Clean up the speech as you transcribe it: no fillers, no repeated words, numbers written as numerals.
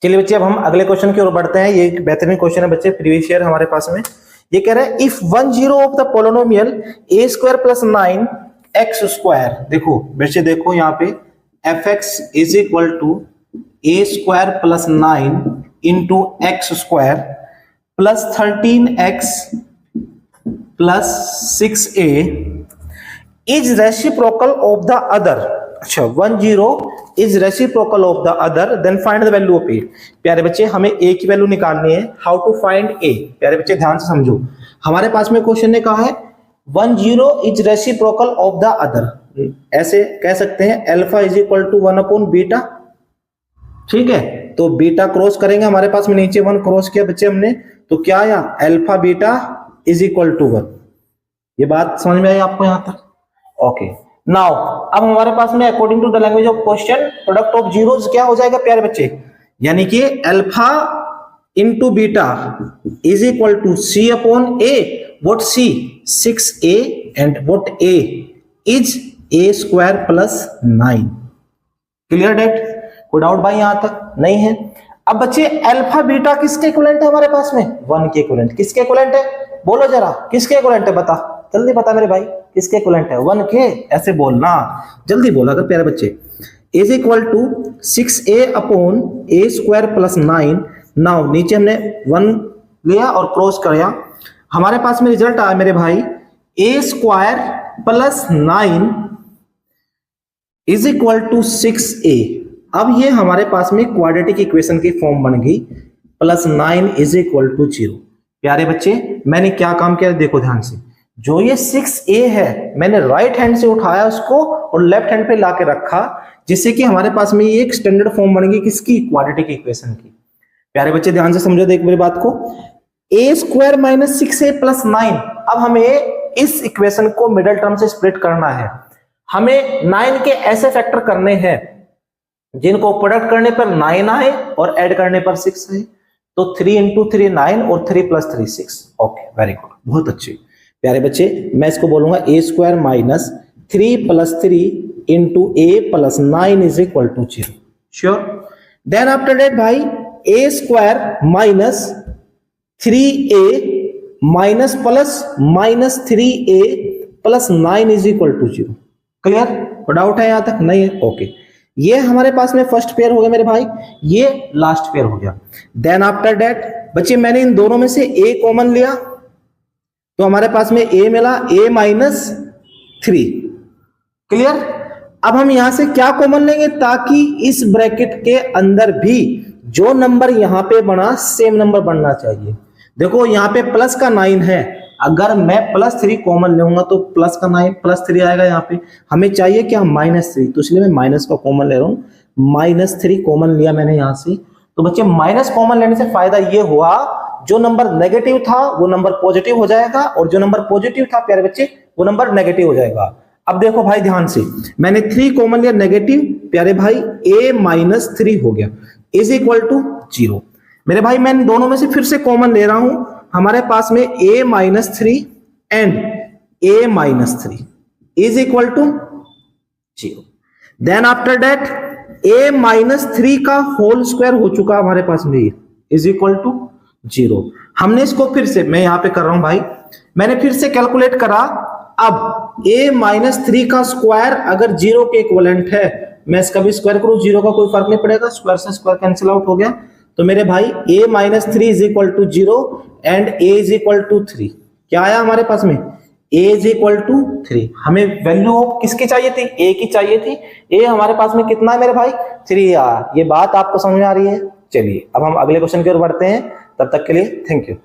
चलिए बच्चे अब हम अगले क्वेश्चन की ओर बढ़ते हैं। ये एक बेहतरीन क्वेश्चन है बच्चे, प्रीवियस ईयर हमारे पास में। ये कह रहा है if 1 0 of the polynomial a square plus 9 x square, देखो बच्चे देखो यहाँ पे fx is equal to a square plus 9 into x square plus 13x plus 6a is reciprocal of the other. अच्छा 1 0 is reciprocal of the other, then find the value of a। प्यारे बच्चे हमें a की value निकालनी है। How to find a? प्यारे बच्चे ध्यान से समझो, हमारे पास में क्वेश्चन ने कहा है 1 0 is reciprocal of the other. ऐसे कह सकते हैं alpha is equal to 1 upon beta, ठीक है। तो बीटा क्रॉस करेंगे, हमारे पास में नीचे 1 क्रॉस किया बच्चे हमने, तो क्या आया alpha beta is equal to 1। ये बात समझ में आई आपको यहां तक? ओके नाउ अब हमारे पास में according to the language of question product of zeros क्या हो जाएगा प्यारे बच्चे, यानी कि alpha into beta is equal to C upon A. What C? 6a and what a is a square plus 9। Clear that? कोई डाउट भाई यहां तक? नहीं है। अब बच्चे अल्फा बीटा किसके इक्विवेलेंट है हमारे पास में? 1 के इक्विवेलेंट। किसके इक्विवेलेंट है? बोलो जरा किसके इक्विवेलेंट है, बता जल्दी बता मेरे भाई, किसके इक्विवेलेंट है? 1 के। ऐसे बोलना, जल्दी बोला कर प्यारे बच्चे। Is equal to 6a upon a square plus 9। Now नीचे हमने 1 लिया और क्रॉस किया, हमारे पास में रिजल्ट आया मेरे भाई a square plus 9 is equal to 6a। अब ये हमारे पास में क्वाड्रेटिक इक्वेशन की फॉर्म बन गई, प्लस 9 इज इक्वल टू 0। प्यारे बच्चे मैंने क्या काम किया देखो ध्यान से, जो ये 6a है मैंने राइट हैंड से उठाया उसको और लेफ्ट हैंड पे लाके रखा, जिससे कि हमारे पास में ये एक स्टैंडर्ड फॉर्म बन गई किसकी? क्वाड्रेटिक इक्वेशन की। प्यारे बच्चे ध्यान से समझो देख मेरी बात को, a square minus 6a plus 9। अब हमें इस इक्वेशन को मिडिल टर्म से स्प्लिट करना है। हमें 9 के ऐसे फैक्टर करने हैं जिनको प्रोडक्ट करने पर 9 आए और ऐड करने पर 6 आए। तो 3 इंटू 3 9 और 3 प्लस 3 6। ओके वेरी गुड, बहुत अच्छे प्यारे बच्चे। मैं इसको बोलूंगा a square minus 3 plus 3 into a plus 9 is equal to 0। Sure? Then after that भाई a square minus 3a minus plus minus 3a plus 9 is equal to 0। Clear? कोई doubt है यहां तक? नहीं है। ओके ये हमारे पास में फर्स्ट पेयर हो गया मेरे भाई, ये लास्ट पेयर हो गया। देन आफ्टर दैट बच्चे मैंने इन दोनों में से a कॉमन लिया, तो हमारे पास में a मिला a माइनस 3। क्लियर? अब हम यहां से क्या कॉमन लेंगे ताकि इस ब्रैकेट के अंदर भी जो नंबर यहां पे बना सेम नंबर बनना चाहिए। देखो यहां पे प्लस का 9 है, अगर मैं प्लस 3 कॉमन लूंगा तो प्लस का 9 प्लस 3 आएगा। यहाँ पे हमें चाहिए क्या? माइनस 3, तो इसलिए मैं माइनस का कॉमन ले रहा हूं। माइनस 3 कॉमन लिया मैंने यहां से। तो बच्चे माइनस कॉमन लेने से फायदा ये हुआ, जो नंबर नेगेटिव था वो नंबर पॉजिटिव हो जाएगा और जो नंबर पॉजिटिव था प्यारे बच्चे वो नंबर नेगेटिव हो जाएगा। अब देखो भाई ध्यान से, मैंने 3 कॉमन लिया नेगेटिव, प्यारे भाई a माइनस 3 हो गया इज इक्वल टू 0। मेरे भाई मैं दोनों में से फिर से कॉमन ले रहा हूं, हमारे पास में a minus 3 and a minus 3 is equal to 0। Then after that a minus 3 का होल स्क्वायर हो चुका हमारे पास में इज इक्वल टू 0। हमने इसको फिर से, मैं यहां पे कर रहा हूं भाई, मैंने फिर से कैलकुलेट करा। अब a माइनस 3 का स्क्वायर अगर 0 के इक्विवेलेंट है, मैं इसका भी स्क्वायर करूं 0 का कोई फर्क नहीं पड़ेगा, स्क्वायर से स्क्वायर कैंसिल आउट हो गया। तो मेरे भाई a minus 3 is equal to 0 and a is equal to 3। क्या आया हमारे पास में? a is equal to 3। हमें वैल्यू ऑफ किसकी चाहिए थी? a की चाहिए थी। a हमारे पास में कितना है मेरे भाई? 3 यार। ये बात आपको समझ में आ रही है? चलिए अब हम अगले क्वेश्चन की ओर बढ़ते हैं, तब तक के लिए थैंक यू।